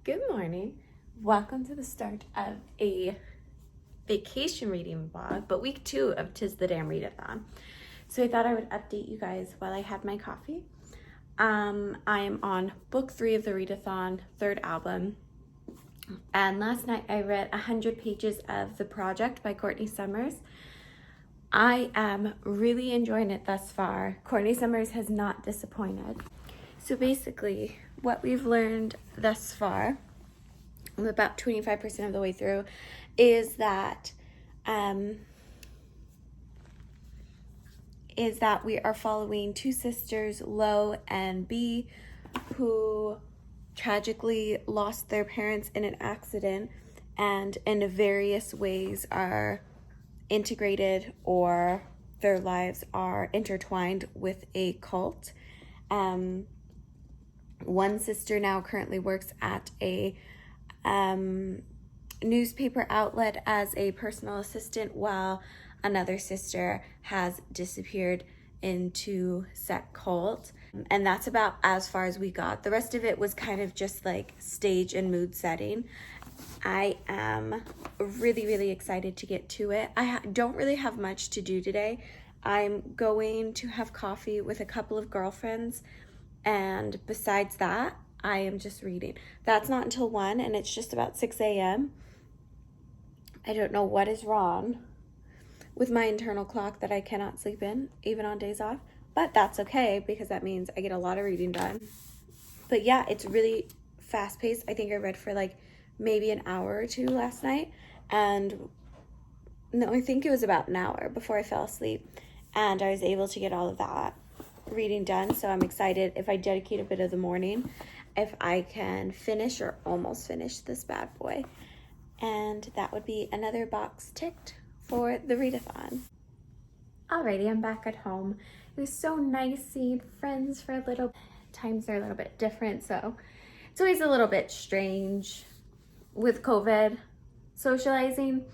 Good morning. Welcome to the start of a vacation reading vlog, but week 2 of Tis the Damn Readathon. So I thought I would update you guys while I had my coffee. I am on book 3 of the readathon, 3rd album. And last night I read 100 pages of The Project by Courtney Summers. I am really enjoying it thus far. Courtney Summers has not disappointed. So basically, what we've learned thus far, I'm about 25% of the way through, is that we are following two sisters, Lo and B, who tragically lost their parents in an accident and in various ways are integrated or their lives are intertwined with a cult. One sister now currently works at a newspaper outlet as a personal assistant, while another sister has disappeared into said cult. And that's about as far as we got. The rest of it was kind of just like stage and mood setting. I am really excited to get to it. I don't really have much to do today. I'm going to have coffee with a couple of girlfriends, and besides that, I am just reading. That's not until 1, and it's just about 6 a.m. I don't know what is wrong with my internal clock that I cannot sleep in, even on days off, but that's okay because that means I get a lot of reading done. But yeah, it's really fast-paced. I think I read for like maybe an hour or two last night, and no, I think it was about an hour before I fell asleep, and I was able to get all of that reading done. So I'm excited if I dedicate a bit of the morning, if I can finish or almost finish this bad boy. And that would be another box ticked for the readathon. Alrighty, I'm back at home. It was so nice seeing friends for a little. Times are a little bit different, so it's always a little bit strange with COVID socializing.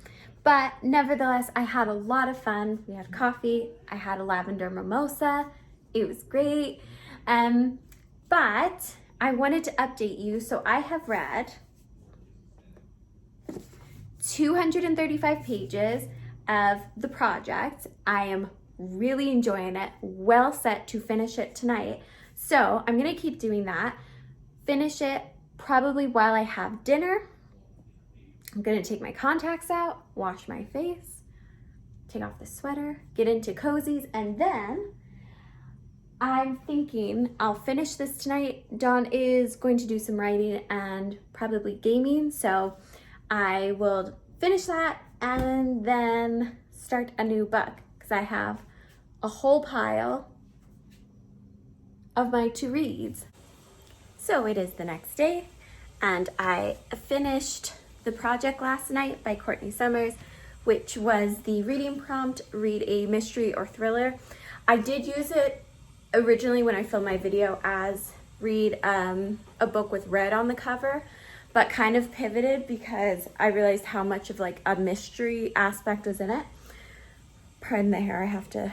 But nevertheless, I had a lot of fun. We had coffee. I had a lavender mimosa. It was great. But I wanted to update you. So I have read 235 pages of The Project. I am really enjoying it. Well set to finish it tonight. So I'm going to keep doing that. Finish it probably while I have dinner. I'm going to take my contacts out, wash my face, take off the sweater, get into cozies, and then I'm thinking I'll finish this tonight. Dawn is going to do some writing and probably gaming, so I will finish that and then start a new book because I have a whole pile of my to-reads. So it is the next day, and I finished The Project last night by Courtney Summers, which was the reading prompt, read a mystery or thriller. I did use it originally when I filmed my video as read a book with red on the cover, but kind of pivoted because I realized how much of like a mystery aspect was in it. Pardon the hair, I have to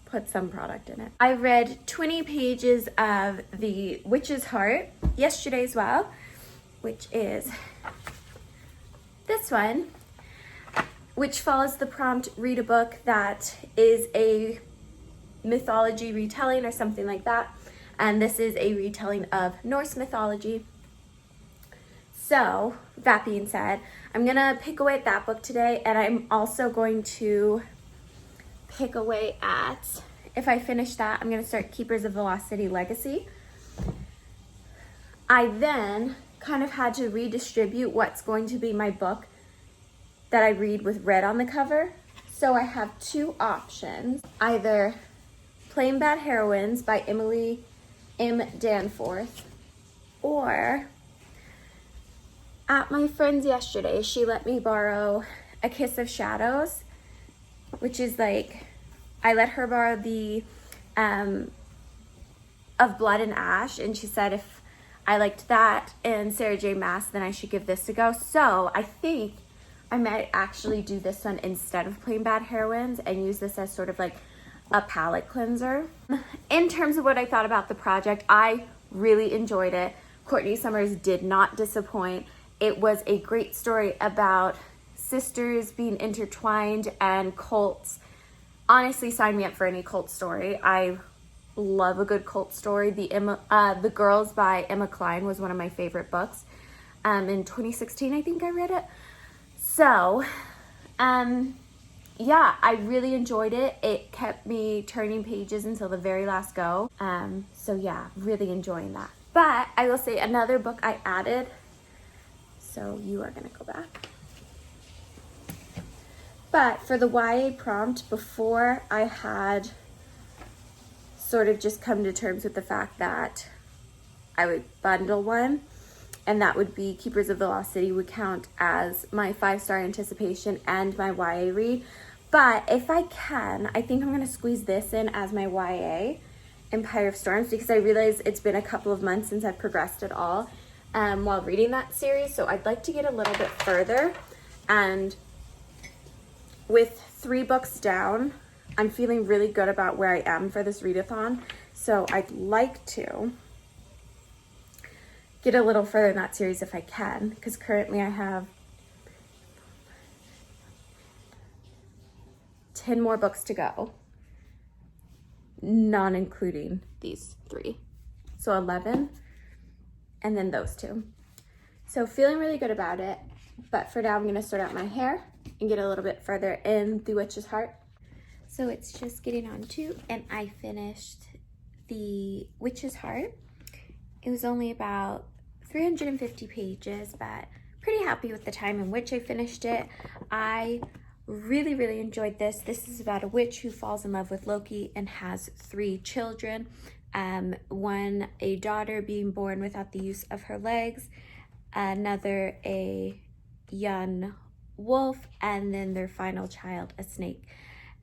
put some product in it. I read 20 pages of The Witch's Heart yesterday as well, which is this one, which follows the prompt, read a book that is a mythology retelling or something like that. And this is a retelling of Norse mythology. So that being said, I'm gonna pick away at that book today, and I'm also going to pick away at, if I finish that, I'm gonna start Keepers of Velocity Legacy. I then kind of had to redistribute what's going to be my book that I read with red on the cover. So I have two options, either Plain Bad Heroines by Emily M. Danforth, or at my friend's yesterday, she let me borrow A Kiss of Shadows, which is like, I let her borrow the Of Blood and Ash, and she said if I liked that and Sarah J. Maas, then I should give this a go. So I think I might actually do this one instead of Plain Bad Heroines and use this as sort of like a palette cleanser. In terms of what I thought about The Project, I really enjoyed it. Courtney Summers did not disappoint. It was a great story about sisters being intertwined and cults. Honestly, sign me up for any cult story. I love a good cult story. The Girls by Emma Cline was one of my favorite books. In 2016, I think I read it. So, yeah, I really enjoyed it. It kept me turning pages until the very last go. So yeah, really enjoying that. But I will say another book I added. So you are gonna go back. But for the YA prompt, before I had sort of just come to terms with the fact that I would bundle one, and that would be Keepers of the Lost City would count as my 5-star anticipation and my YA read. But if I can, I think I'm gonna squeeze this in as my YA, Empire of Storms, because I realize it's been a couple of months since I've progressed at all while reading that series. So I'd like to get a little bit further, and with 3 books down, I'm feeling really good about where I am for this readathon. So I'd like to get a little further in that series if I can, because currently I have 10 more books to go, not including these 3. So 11, and then those 2. So feeling really good about it, but for now I'm gonna sort out my hair and get a little bit further in The Witch's Heart. So it's just getting on 2, and I finished The Witch's Heart. It was only about 350 pages, but pretty happy with the time in which I finished it. I really enjoyed this. This is about a witch who falls in love with Loki and has 3 children. One, a daughter being born without the use of her legs, another, a young wolf, and then their final child, a snake.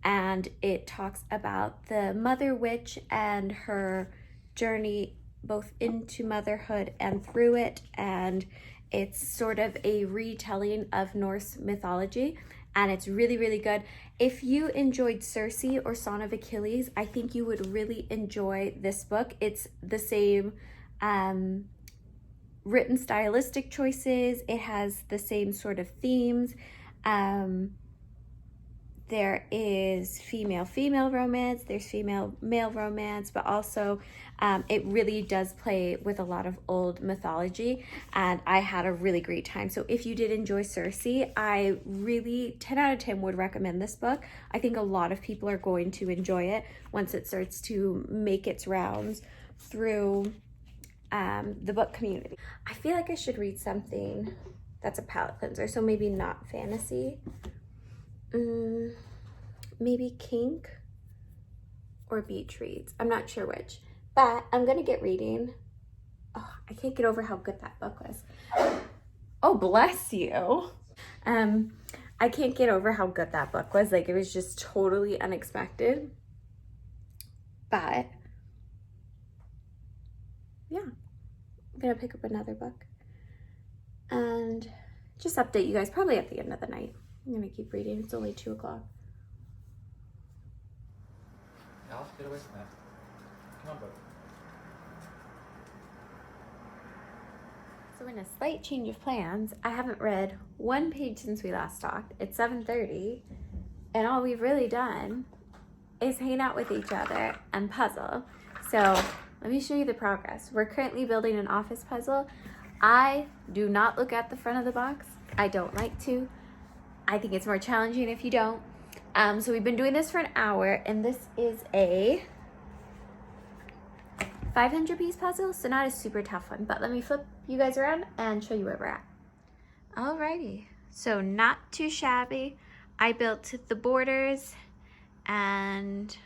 And it talks about the mother witch and her journey both into motherhood and through it, and it's sort of a retelling of Norse mythology, and it's really good. If you enjoyed Circe or Song of Achilles, I think you would really enjoy this book. It's the same written stylistic choices, it has the same sort of themes. There is female-female romance, there's female-male romance, but also it really does play with a lot of old mythology, and I had a really great time. So if you did enjoy Circe, I really 10 out of 10 would recommend this book. I think a lot of people are going to enjoy it once it starts to make its rounds through the book community. I feel like I should read something that's a palate cleanser, so maybe not fantasy. Maybe kink or beach reads. I'm not sure which, but I'm gonna get reading. Oh, I can't get over how good that book was. Oh, bless you. I can't get over how good that book was. Like, it was just totally unexpected. But yeah, I'm gonna pick up another book and just update you guys probably at the end of the night. I'm gonna keep reading. It's only 2 o'clock. Alice, get away from that. Come on, bud. So in a slight change of plans, I haven't read 1 page since we last talked. It's 7:30, and all we've really done is hang out with each other and puzzle. So let me show you the progress. We're currently building an office puzzle. I do not look at the front of the box. I don't like to. I think it's more challenging if you don't. So we've been doing this for an hour, and this is a 500-piece puzzle, so not a super tough one, but let me flip you guys around and show you where we're at. Alrighty, so not too shabby. I built the borders, and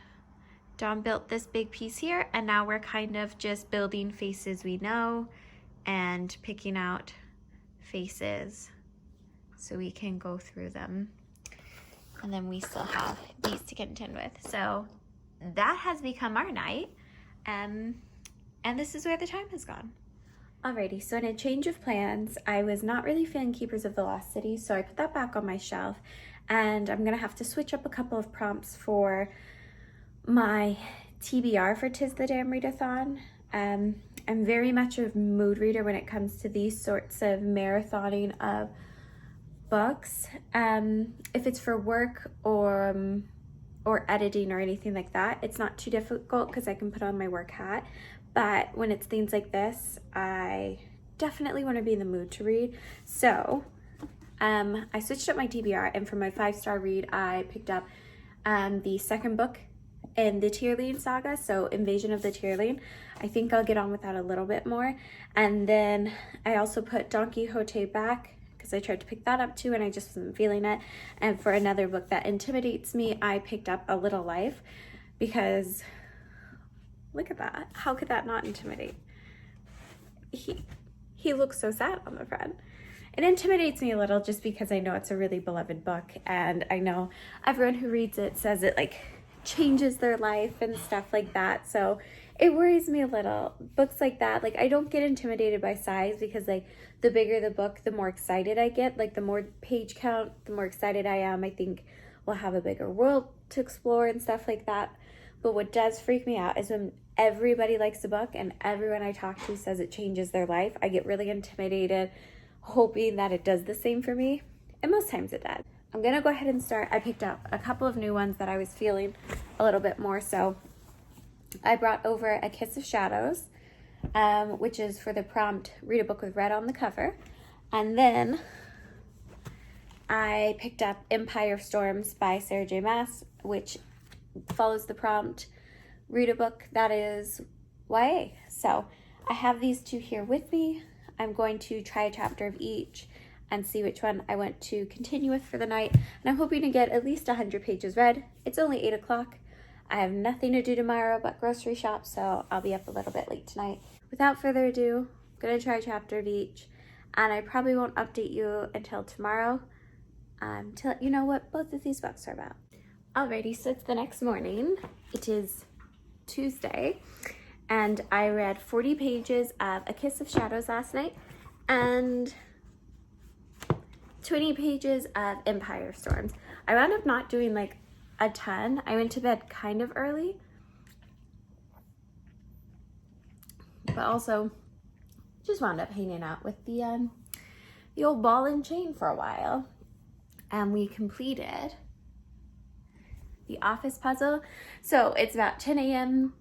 Dawn built this big piece here, and now we're kind of just building faces we know and picking out faces so we can go through them. And then we still have these to contend with. So that has become our night. And this is where the time has gone. Alrighty, so in a change of plans, I was not really feeling Keepers of the Lost City, so I put that back on my shelf. And I'm gonna have to switch up a couple of prompts for my TBR for 'Tis the Damn Readathon. I'm very much a mood reader when it comes to these sorts of marathoning of books. If it's for work or editing or anything like that, it's not too difficult because I can put on my work hat. But when it's things like this, I definitely want to be in the mood to read. So I switched up my TBR, and for my 5-star read, I picked up the second book in the Tyrline saga, so Invasion of the Tyrline. I think I'll get on with that a little bit more. And then I also put Don Quixote back because I tried to pick that up too and I just wasn't feeling it. And for another book that intimidates me, I picked up A Little Life because look at that. How could that not intimidate? He looks so sad on the front. It intimidates me a little just because I know it's a really beloved book, and I know everyone who reads it says it like changes their life and stuff like that. So it worries me a little. Books like that, like I don't get intimidated by size because like the bigger the book, the more excited I get. Like the more page count, the more excited I am. I think we'll have a bigger world to explore and stuff like that. But what does freak me out is when everybody likes a book and everyone I talk to says it changes their life. I get really intimidated, hoping that it does the same for me. And most times it does. I'm gonna go ahead and start. I picked up a couple of new ones that I was feeling a little bit more. So I brought over A Kiss of Shadows, which is for the prompt, read a book with red on the cover. And then I picked up Empire of Storms by Sarah J. Maas, which follows the prompt, read a book that is YA. So I have these two here with me. I'm going to try a chapter of each and see which one I want to continue with for the night. And I'm hoping to get at least 100 pages read. It's only 8 o'clock. I have nothing to do tomorrow but grocery shop, so I'll be up a little bit late tonight. Without further ado, I'm gonna try a chapter of each, and I probably won't update you until tomorrow to let you know what both of these books are about. Alrighty, so it's the next morning. It is Tuesday, and I read 40 pages of A Kiss of Shadows last night, and 20 pages of Empire of Storms. I wound up not doing like a ton. I went to bed kind of early, but also just wound up hanging out with the old ball and chain for a while. And we completed the office puzzle. So it's about 10 a.m.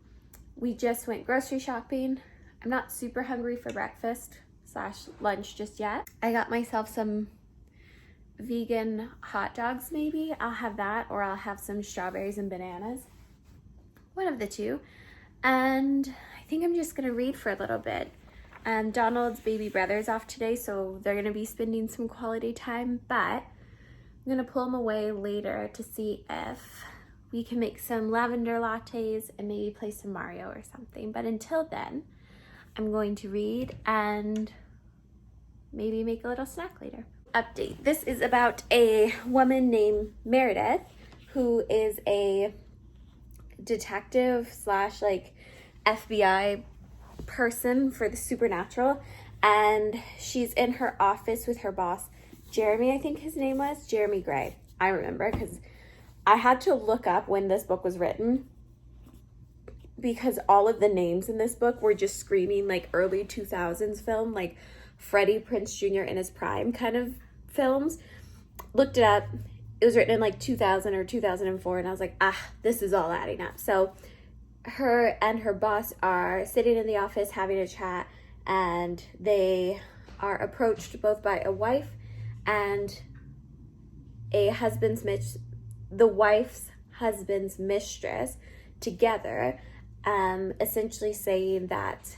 We just went grocery shopping. I'm not super hungry for breakfast / lunch just yet. I got myself some vegan hot dogs maybe. I'll have that, or I'll have some strawberries and bananas. One of the two. And I think I'm just gonna read for a little bit. Donald's baby brother's off today, so they're gonna be spending some quality time, but I'm gonna pull them away later to see if we can make some lavender lattes and maybe play some Mario or something. But until then, I'm going to read and /maybe make a little snack later. Update. This is about a woman named Meredith who is a detective / like FBI person for the supernatural, and she's in her office with her boss Jeremy, I think his name was Jeremy Gray. I remember because I had to look up when this book was written because all of the names in this book were just screaming like early 2000s film, like Freddie Prinze Jr. in his prime kind of films. Looked it up. It was written in like 2000 or 2004, and I was like, this is all adding up. So her and her boss are sitting in the office having a chat, and they are approached both by a wife and a the wife's husband's mistress together, essentially saying that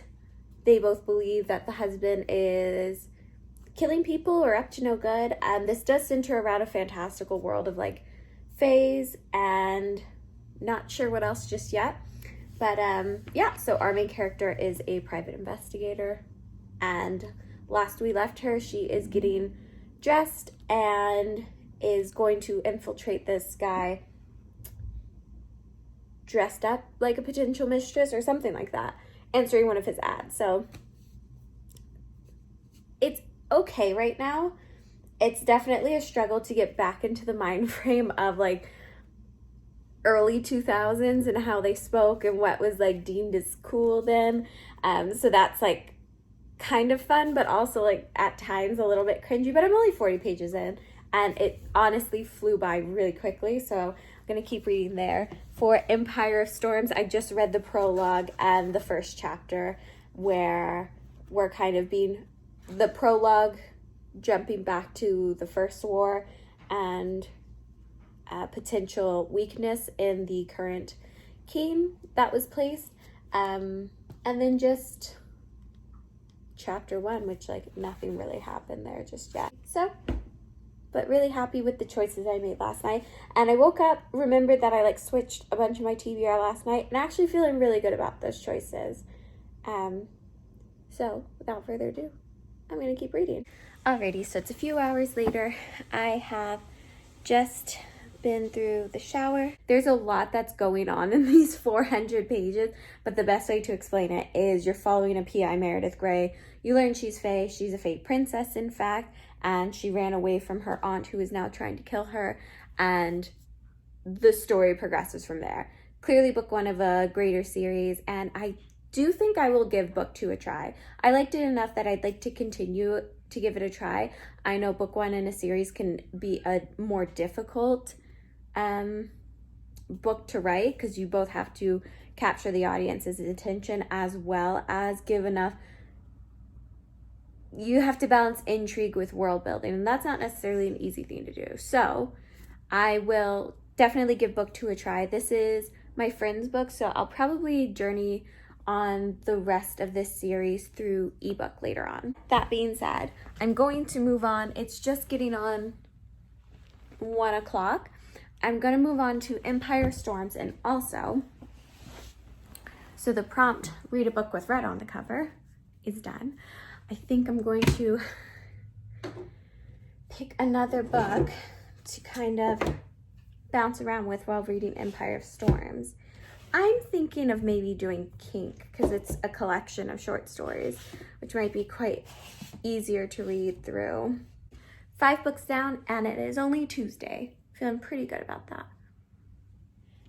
they both believe that the husband is killing people or up to no good. This does center around a fantastical world of like fays and not sure what else just yet. But yeah, so our main character is a private investigator, and last we left her, she is getting dressed and is going to infiltrate this guy dressed up like a potential mistress or something like that, answering one of his ads. So it's okay right now. It's definitely a struggle to get back into the mind frame of like early 2000s and how they spoke and what was like deemed as cool then. So that's like kind of fun, but also like at times a little bit cringy, but I'm only 40 pages in and it honestly flew by really quickly. So I'm going to keep reading there. For Empire of Storms, I just read the prologue and the first chapter where we're kind of being the prologue jumping back to the First War and potential weakness in the current king that was placed, and then just chapter 1, which like nothing really happened there just yet. So, but really happy with the choices I made last night. And I woke up, remembered that I like switched a bunch of my TBR last night, and actually feeling really good about those choices. So without further ado, I'm gonna keep reading. Alrighty, so it's a few hours later. I have just been through the shower. There's a lot that's going on in these 400 pages, but the best way to explain it is you're following a PI, Meredith Grey. You learn she's Fae. She's a Fae princess, in fact, and she ran away from her aunt who is now trying to kill her, and the story progresses from there. Clearly book 1 of a greater series, and I do think I will give book 2 a try. I liked it enough that I'd like to continue to give it a try. I know book 1 in a series can be a more difficult book to write because you both have to capture the audience's attention as well as give enough. You have to balance intrigue with world building, and that's not necessarily an easy thing to do. So I will definitely give book 2 a try. This is my friend's book, so I'll probably journey on the rest of this series through ebook later on. That being said, I'm going to move on. It's just getting on 1 o'clock. I'm going to move on to Empire Storms, and also, so the prompt, read a book with red on the cover, is done. I think I'm going to pick another book to kind of bounce around with while reading Empire of Storms. I'm thinking of maybe doing Kink because it's a collection of short stories, which might be quite easier to read through. 5 books down, and it is only Tuesday. Feeling pretty good about that.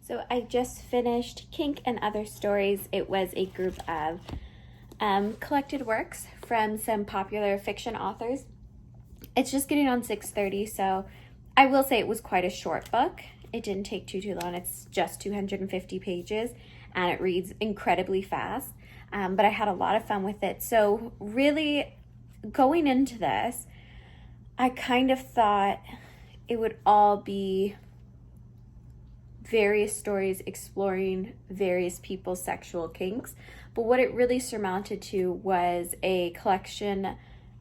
So I just finished Kink and Other Stories. It was a group of collected works from some popular fiction authors. It's just getting on 6:30, so I will say it was quite a short book. It didn't take too long. It's just 250 pages, and it reads incredibly fast. But I had a lot of fun with it. So really, going into this, I kind of thought it would all be various stories exploring various people's sexual kinks. But what it really surmounted to was a collection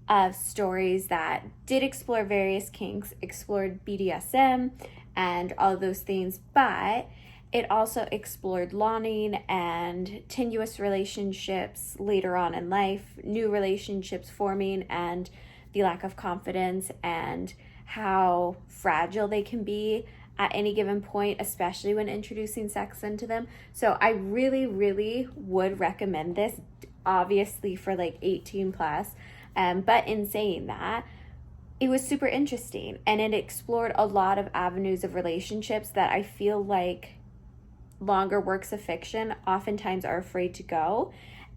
of stories that did explore various kinks, explored BDSM and all of those things, but it also explored longing and tenuous relationships later on in life, new relationships forming, and the lack of confidence and how fragile they can be at any given point, especially when introducing sex into them. So I really, really would recommend this, obviously for like 18 plus. But in saying that, it was super interesting, and it explored a lot of avenues of relationships that I feel like longer works of fiction oftentimes are afraid to go.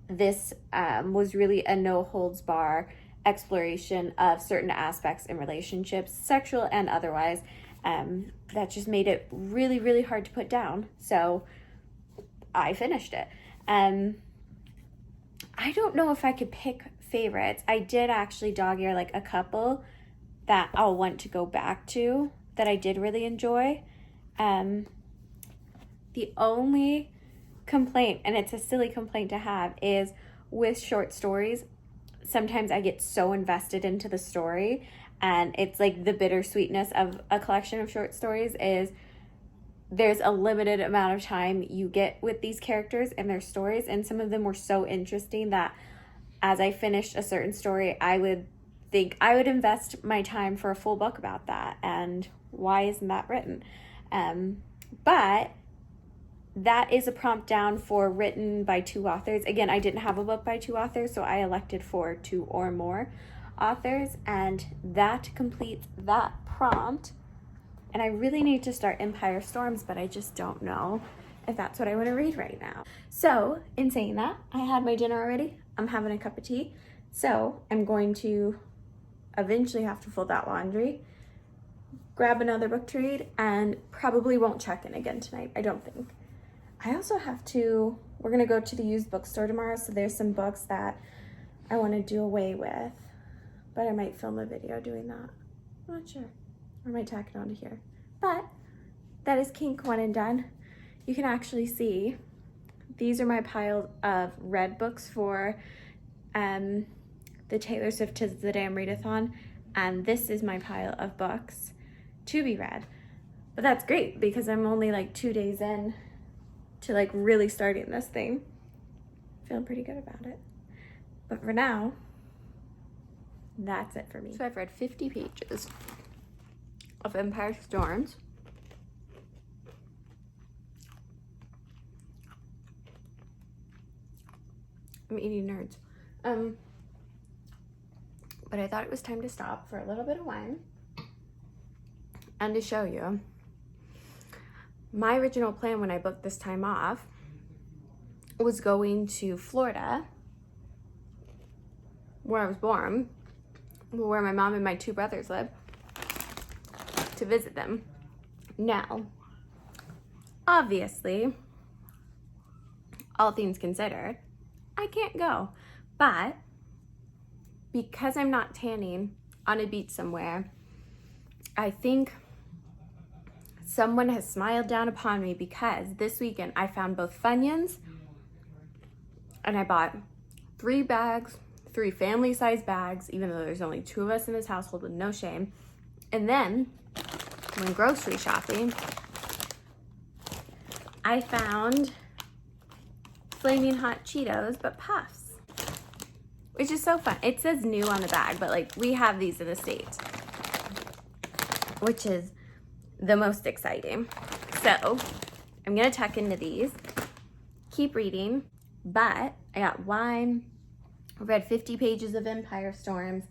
This was really a no holds bar exploration of certain aspects in relationships, sexual and otherwise, that just made it really, really hard to put down. So I finished it. I don't know if I could pick favorites. I did actually dog ear like a couple that I'll want to go back to that I did really enjoy. The only complaint, and it's a silly complaint to have, is with short stories, sometimes I get so invested into the story, and it's like the bittersweetness of a collection of short stories is there's a limited amount of time you get with these characters and their stories, and some of them were so interesting that as I finished a certain story, I would think I would invest my time for a full book about that, and why isn't that written? But that is a prompt down for written by 2 authors. Again, I didn't have a book by 2 authors, so I elected for 2 or more authors, and that completes that prompt. And I really need to start Empire Storms, but I just don't know if that's what I want to read right now. So in saying that, I had my dinner already. I'm having a cup of tea. So I'm going to eventually have to fold that laundry, grab another book to read, and probably won't check in again tonight, I don't think. I also have to, we're gonna go to the used bookstore tomorrow, so there's some books that I wanna do away with, but I might film a video doing that. I'm not sure. I might tack it onto here. But that is Kink One and Done. You can actually see, these are my pile of read books for the Taylor Swift Tis the Damn Readathon, and this is my pile of books to be read. But that's great because I'm only like 2 days in to like really starting this thing. Feeling pretty good about it. But for now, that's it for me. So I've read 50 pages of Empire Storms. I'm eating nerds. But I thought it was time to stop for a little bit of wine and to show you my original plan when I booked this time off was going to Florida, where I was born, where my mom and my 2 brothers live, to visit them. Now, obviously, all things considered, I can't go, but because I'm not tanning on a beach somewhere, I think someone has smiled down upon me because this weekend I found both Funyuns and I bought 3 bags, 3 family-sized bags, even though there's only 2 of us in this household with no shame. And then when grocery shopping, I found Flaming Hot Cheetos, but puffs, which is so fun. It says new on the bag, but like we have these in the States, which is the most exciting. So I'm gonna tuck into these, keep reading, but I got wine, read 50 pages of Empire Storms,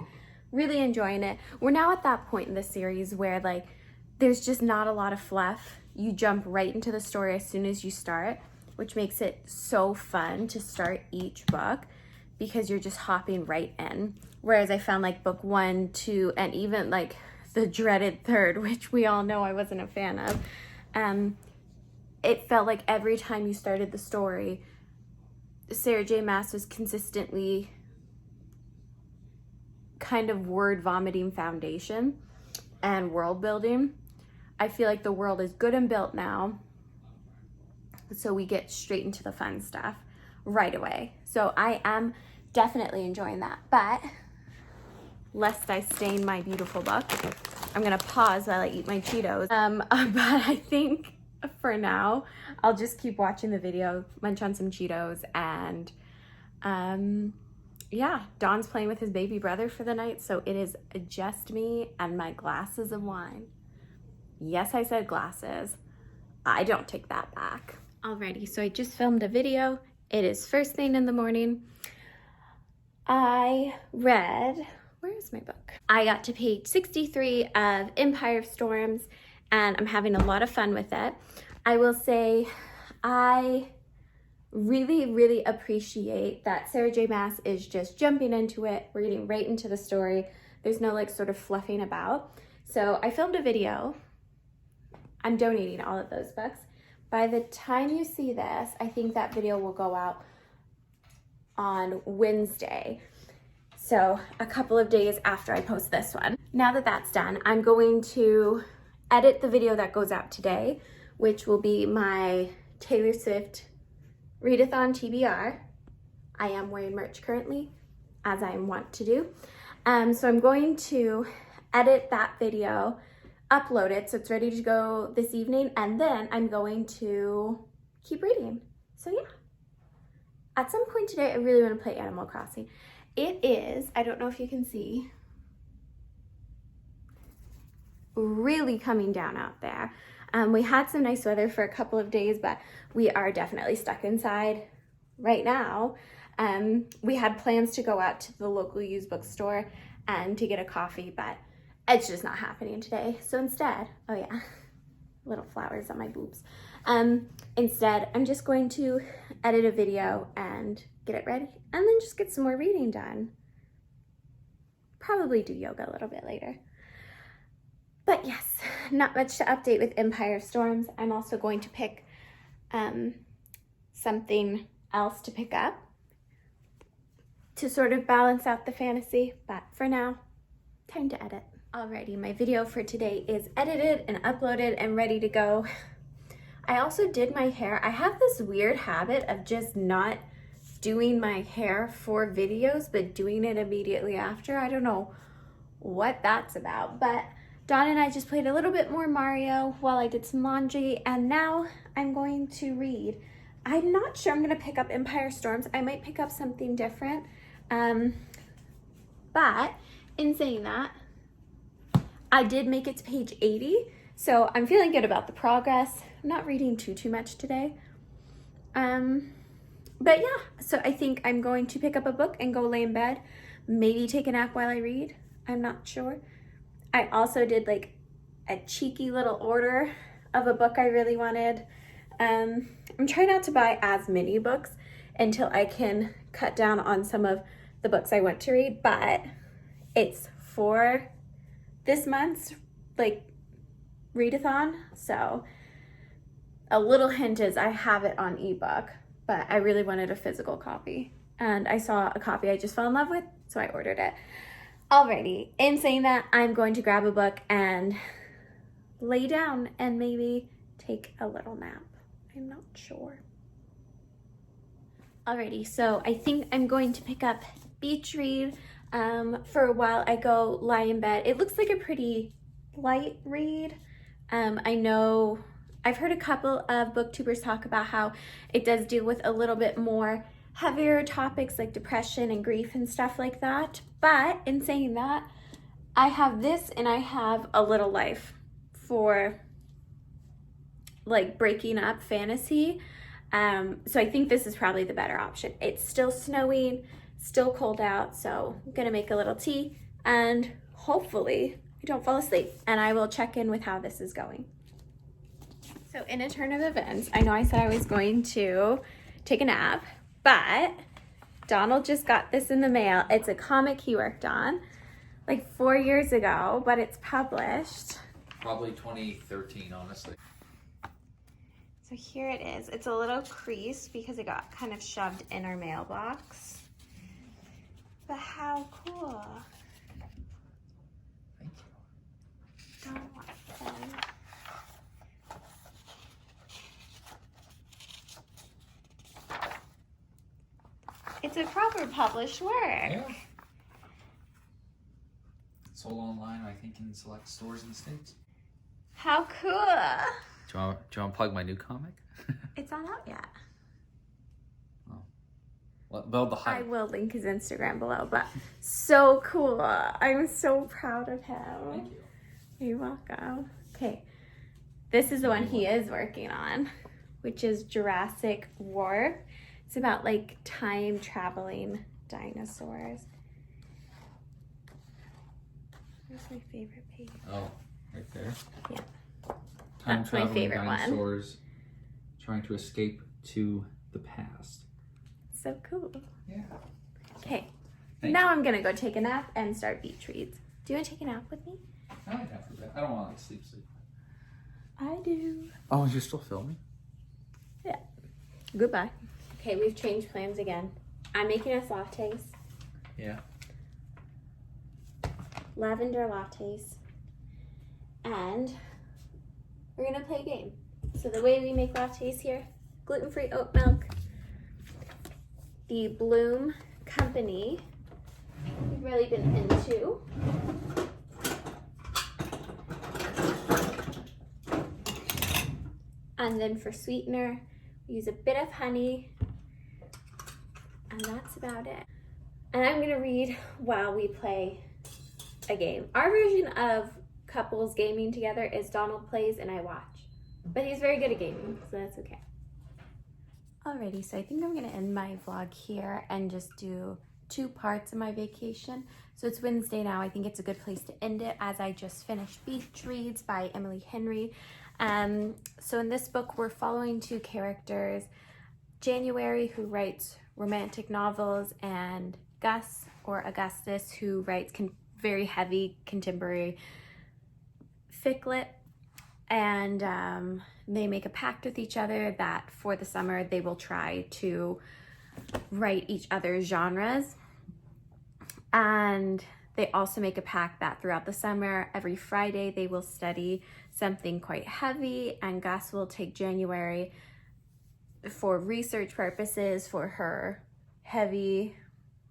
really enjoying it. We're now at that point in the series where like there's just not a lot of fluff. You jump right into the story as soon as you start, which makes it so fun to start each book because you're just hopping right in. Whereas I found like book 1, 2, and even like the dreaded 3rd, which we all know I wasn't a fan of, it felt like every time you started the story, Sarah J. Maas was consistently kind of word vomiting foundation and world building. I feel like the world is good and built now, so we get straight into the fun stuff right away. So I am definitely enjoying that, but lest I stain my beautiful book, I'm gonna pause while I eat my Cheetos. But I think for now, I'll just keep watching the video, munch on some Cheetos, and yeah, Don's playing with his baby brother for the night, so it is just me and my glasses of wine. Yes, I said glasses. I don't take that back. Alrighty, so I just filmed a video. It is first thing in the morning. I read, where is my book? I got to page 63 of Empire of Storms, and I'm having a lot of fun with it. I will say I really appreciate that Sarah J. Maas is just jumping into it. We're getting right into the story. There's no like sort of fluffing about. So I filmed a video. I'm donating all of those books. By the time you see this, I think that video will go out on Wednesday. So a couple of days after I post this one. Now that that's done, I'm going to edit the video that goes out today, which will be my Taylor Swift readathon TBR. I am wearing merch currently, as I want to do. So I'm going to edit that video, upload it so it's ready to go this evening, and then I'm going to keep reading. So yeah, at some point today I really want to play Animal Crossing. It is, I don't know if you can see, really coming down out there. We had some nice weather for a couple of days, but we are definitely stuck inside right now. We had plans to go out to the local used bookstore and to get a coffee, but it's just not happening today. So instead, oh yeah, little flowers on my boobs. Instead, I'm just going to edit a video and get it ready and then just get some more reading done. Probably do yoga a little bit later. But yes, not much to update with Empire Storms. I'm also going to pick something else to pick up to sort of balance out the fantasy. But for now, time to edit. Alrighty, my video for today is edited and uploaded and ready to go. I also did my hair. I have this weird habit of just not doing my hair for videos, but doing it immediately after. I don't know what that's about, but Dawn and I just played a little bit more Mario while I did some laundry, and now I'm going to read. I'm not sure I'm gonna pick up Empire Storms. I might pick up something different, but in saying that, I did make it to page 80, so I'm feeling good about the progress. I'm not reading too much today. But yeah, so I think I'm going to pick up a book and go lay in bed, maybe take a nap while I read. I'm not sure. I also did like a cheeky little order of a book I really wanted. I'm trying not to buy as many books until I can cut down on some of the books I want to read, but it's for this month's like readathon, so a little hint is I have it on ebook, but I really wanted a physical copy, and I saw a copy I just fell in love with, so I ordered it. Alrighty, in saying that, I'm going to grab a book and lay down and maybe take a little nap. I'm not sure. Alrighty, so I think I'm going to pick up Beach Read for a while I go lie in bed. It looks like a pretty light read. I know I've heard a couple of booktubers talk about how it does deal with a little bit more heavier topics like depression and grief and stuff like that. But in saying that, I have this and I have A Little Life for like breaking up fantasy. So I think this is probably the better option. It's still snowing, still cold out, so I'm gonna make a little tea and hopefully I don't fall asleep, and I will check in with how this is going. So in a turn of events, I know I said I was going to take a nap, but Donald just got this in the mail. It's a comic he worked on like 4 years ago, but it's published. Probably 2013, honestly. So here it is. It's a little creased because it got kind of shoved in our mailbox. But how cool. Thank you. Don't want them. It's a proper published work. Yeah. Sold online, I think, in select stores in the States. How cool. Do you want to plug my new comic? It's not out yet. Well, build the I hype. will link his Instagram below, but so cool. I'm so proud of him. Thank you. You're welcome. Okay, this is the one he is working on, which is Jurassic War. It's about like time traveling dinosaurs. Where's my favorite page? Oh, right there. Yeah. Time That's my traveling favorite one. dinosaurs trying to escape to the past. So cool. Yeah. Okay, Thank now I'm gonna go take a nap and start beach reads. Do you want to take a nap with me? I like that for bed. I don't want to like sleep. I do. Oh, you're still filming? Yeah. Goodbye. Okay, we've changed plans again. I'm making us lattes. Yeah. Lavender lattes. And we're gonna play a game. So the way we make lattes here, gluten-free oat milk. The Bloom company we've really been into. And then for sweetener, we use a bit of honey, and that's about it. And I'm gonna read while we play a game. Our version of couples gaming together is Donald plays and I watch. But he's very good at gaming, so that's okay. Alrighty, so I think I'm gonna end my vlog here and just do two parts of my vacation. So it's Wednesday now. I think it's a good place to end it as I just finished Beach Reads by Emily Henry. So in this book, we're following two characters, January, who writes romantic novels, and Gus, or Augustus, who writes very heavy contemporary fic lit. And they make a pact with each other that for the summer they will try to write each other's genres. And they also make a pact that throughout the summer, every Friday, they will study something quite heavy, and Gus will take January for research purposes for her heavy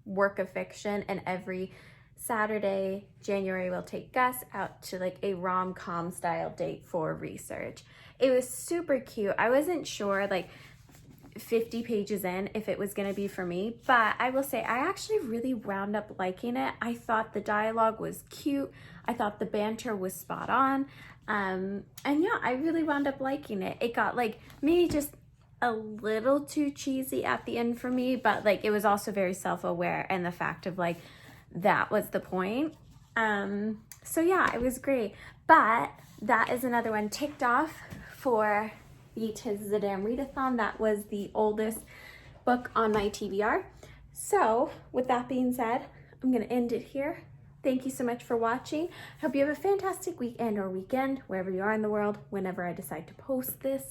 work of fiction, and every Saturday, January will take Gus out to like a rom-com style date for research. It was super cute. I wasn't sure, like 50 pages in, if it was gonna be for me, but I will say I actually really wound up liking it. I thought the dialogue was cute. I thought the banter was spot on. And yeah, I really wound up liking it. It got like maybe just a little too cheesy at the end for me, but like it was also very self-aware, and the fact of like that was the point. So yeah, it was great. But that is another one ticked off for the Tis the Damn Readathon. That was the oldest book on my TBR. So with that being said, I'm gonna end it here. Thank you so much for watching. Hope you have a fantastic weekend or weekend, wherever you are in the world, whenever I decide to post this.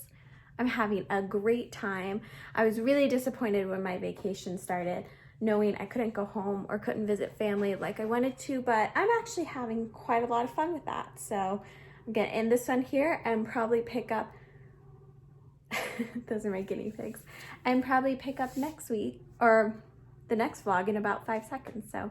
I'm having a great time. I was really disappointed when my vacation started, knowing I couldn't go home or couldn't visit family like I wanted to, but I'm actually having quite a lot of fun with that. So I'm gonna end this one here and probably pick up, those are my guinea pigs, and probably pick up next week or the next vlog in about 5 seconds. So